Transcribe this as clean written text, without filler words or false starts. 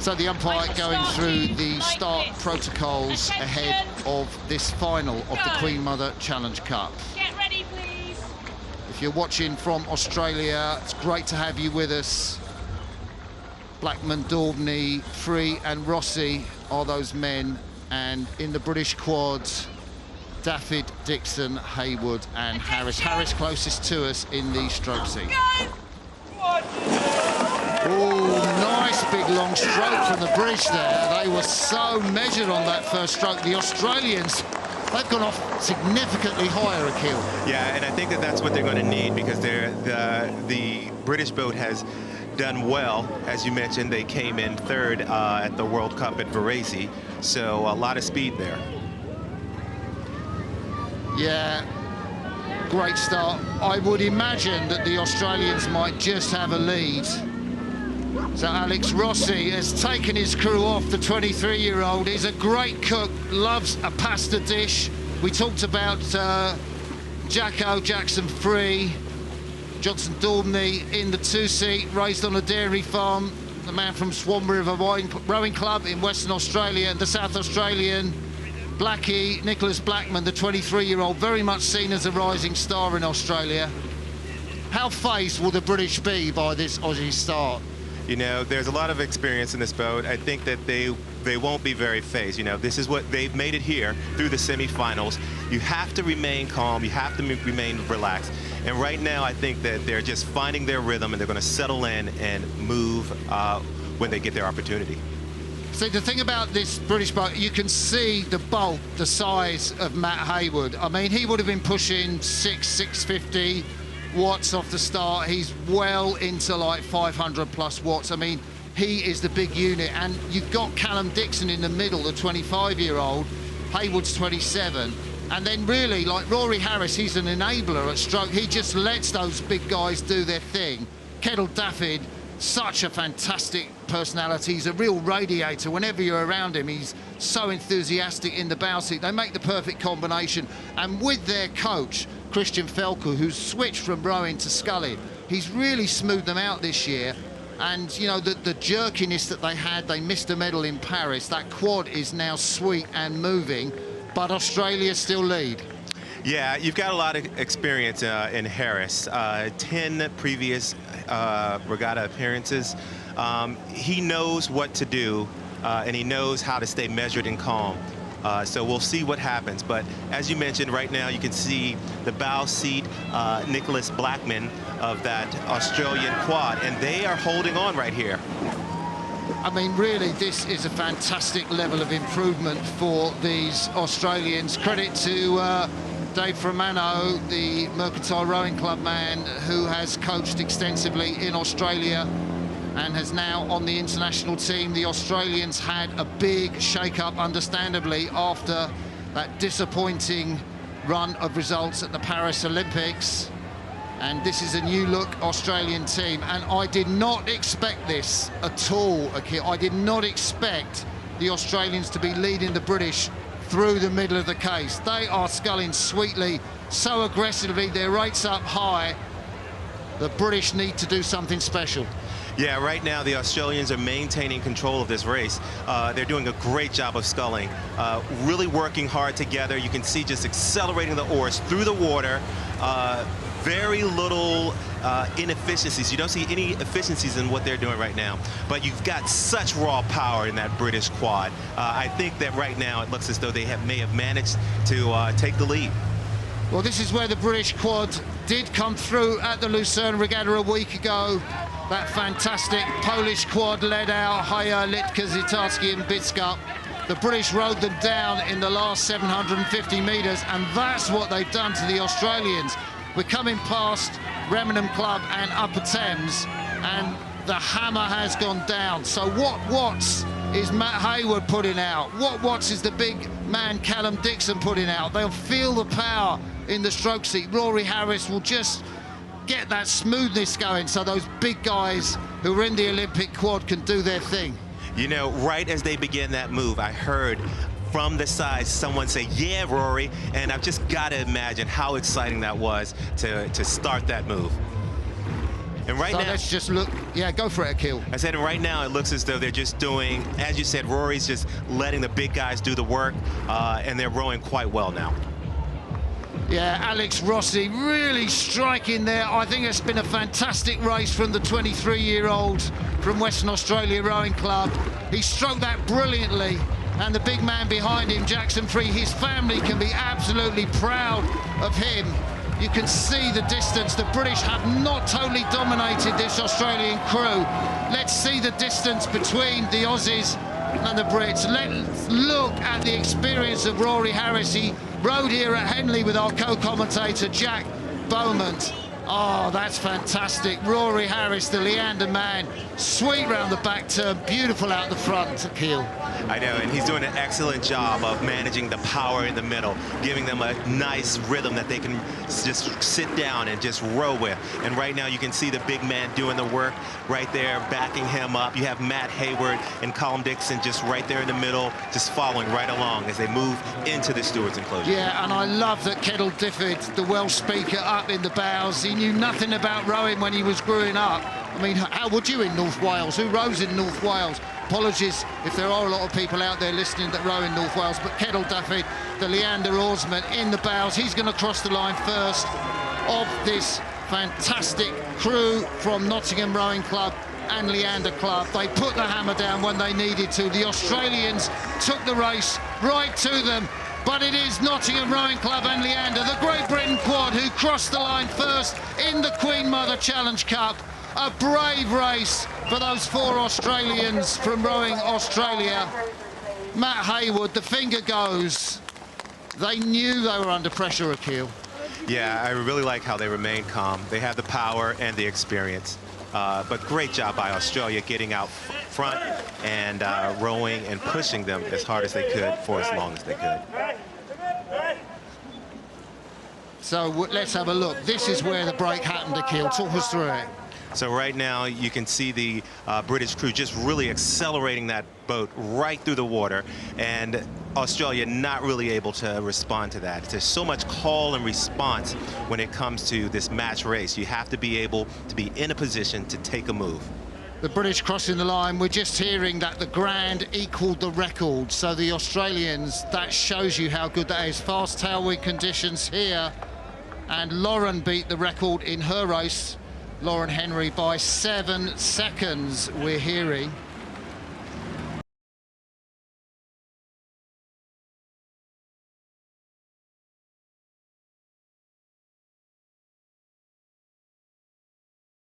So the umpire going through the start protocols ahead of this final of the Queen Mother Challenge Cup. Get ready, please. If you're watching from Australia, it's great to have you with us. Blackman, Daubney, Free and Rossi are those men, and in the British quads, Daffyd, Dixon, Haywood and Harris. Harris closest to us in the stroke seat. Oh, nice big long stroke from the British there. They were so measured on that first stroke. The Australians, they've gone off significantly higher, Akil. Yeah, and I think that that's what they're going to need, because the British boat has done well. As you mentioned, they came in third at the World Cup at Varese, so a lot of speed there. Yeah, great start. I would imagine that the Australians might just have a lead. So Alex Rossi has taken his crew off, the 23-year-old. He's a great cook, loves a pasta dish. We talked about Jacko Jackson Free, Johnson Daubney in the 2-seat, raised on a dairy farm, the man from Swan River Rowing Club in Western Australia, and the South Australian Blackie, Nicholas Blackman, the 23-year-old, very much seen as a rising star in Australia. How phased will the British be by this Aussie start? You know, there's a lot of experience in this boat. I think that they won't be very phased. You know, this is what they've made it here through the semifinals. You have to remain calm. You have to remain relaxed. And right now, I think that they're just finding their rhythm, and they're going to settle in and move when they get their opportunity. See, the thing about this British boat, you can see the bulk, the size of Matt Haywood. I mean, he would have been pushing 650 watts off the start. He's well into like 500 plus watts. I mean, he is the big unit. And you've got Callum Dixon in the middle, the 25-year-old. Haywood's 27. And then really, like Rory Harris, he's an enabler at stroke. He just lets those big guys do their thing. Kettle Daffyd, such a fantastic personality. He's a real radiator. Whenever you're around him, he's so enthusiastic in the bow seat. They make the perfect combination. And with their coach, Christian Felker, who's switched from rowing to sculling, he's really smoothed them out this year. And, you know, the jerkiness that they had, they missed a medal in Paris. That quad is now sweet and moving, but Australia still lead. Yeah, you've got a lot of experience in Harris. 10 previous regatta appearances. He knows what to do, and he knows how to stay measured and calm. So we'll see what happens. But as you mentioned, right now you can see the bow seat, Nicholas Blackman of that Australian quad, and they are holding on right here. I mean, really, this is a fantastic level of improvement for these Australians. Credit to Dave Fermano, the Mercantile Rowing Club man, who has coached extensively in Australia and has now on the international team. The Australians had a big shake-up, understandably, after that disappointing run of results at the Paris Olympics. And this is a new look Australian team. And I did not expect this at all, Akil. I did not expect the Australians to be leading the British through the middle of the case. They are sculling sweetly, so aggressively, their rates up high. The British need to do something special. Yeah, right now the Australians are maintaining control of this race. They're doing a great job of sculling, really working hard together. You can see just accelerating the oars through the water. Very little inefficiencies. You don't see any efficiencies in what they're doing right now. But you've got such raw power in that British quad. I think that right now it looks as though they may have managed to take the lead. Well, this is where the British quad did come through at the Lucerne Regatta a week ago. That fantastic Polish quad led out, Haya, Litka, Zitarski and Biskup. The British rode them down in the last 750 metres, and that's what they've done to the Australians. We're coming past Leander Club and Upper Thames, and the hammer has gone down. So what watts is Matt Haywood putting out? What watts is the big man Callum Dixon putting out? They'll feel the power in the stroke seat. Rory Harris will just get that smoothness going so those big guys who are in the Olympic quad can do their thing. You know, right as they began that move, I heard from the side someone say, "Yeah, Rory," and I've just got to imagine how exciting that was to start that move. And right so now, let's just look. Yeah, go for it, Akil. I said, right now it looks as though they're just doing, as you said, Rory's just letting the big guys do the work, and they're rowing quite well now. Yeah, Alex Rossi really striking there. I think it's been a fantastic race from the 23-year-old from Western Australia Rowing Club. He stroked that brilliantly, and the big man behind him, Jackson Free, his family can be absolutely proud of him. You can see the distance. The British have not totally dominated this Australian crew. Let's see the distance between the Aussies and the Brits. Let's look at the experience of Rory Harris. He rode here at Henley with our co-commentator Jack Beaumont. Oh, that's fantastic. Rory Harris, the Leander man, sweet round the back turn, beautiful out the front, Akil. I know, and he's doing an excellent job of managing the power in the middle, giving them a nice rhythm that they can just sit down and just row with. And right now you can see the big man doing the work right there, backing him up. You have Matt Hayward and Colin Dixon just right there in the middle, just following right along as they move into the steward's enclosure. Yeah, and I love that Kettle Difford, the Welsh speaker, up in the bows. He knew nothing about rowing when he was growing up. I mean, how would you in North Wales? Who rows in North Wales? Apologies if there are a lot of people out there listening that row in North Wales, but Kettle Difford, the Leander oarsman, in the bows. He's going to cross the line first of this fantastic crew from Nottingham Rowing Club and Leander Club. They put the hammer down when they needed to. The Australians took the race right to them. But it is Nottingham Rowing Club and Leander, the Great Britain quad, who crossed the line first in the Queen Mother Challenge Cup. A brave race for those 4 Australians from Rowing Australia. Matt Hayward, the finger goes. They knew they were under pressure, Akil. Yeah, I really like how they remain calm. They have the power and the experience. But great job by Australia getting out front and rowing and pushing them as hard as they could for as long as they could. So let's have a look. This is where the break happened, Akil. Talk us through it. So right now you can see the British crew just really accelerating that boat right through the water, and Australia not really able to respond to that. There's so much call and response when it comes to this match race. You have to be able to be in a position to take a move. The British crossing the line. We're just hearing that the grand equalled the record. So the Australians, that shows you how good that is. Fast tailwind conditions here. And Lauren beat the record in her race, Lauren Henry, by 7 seconds, we're hearing.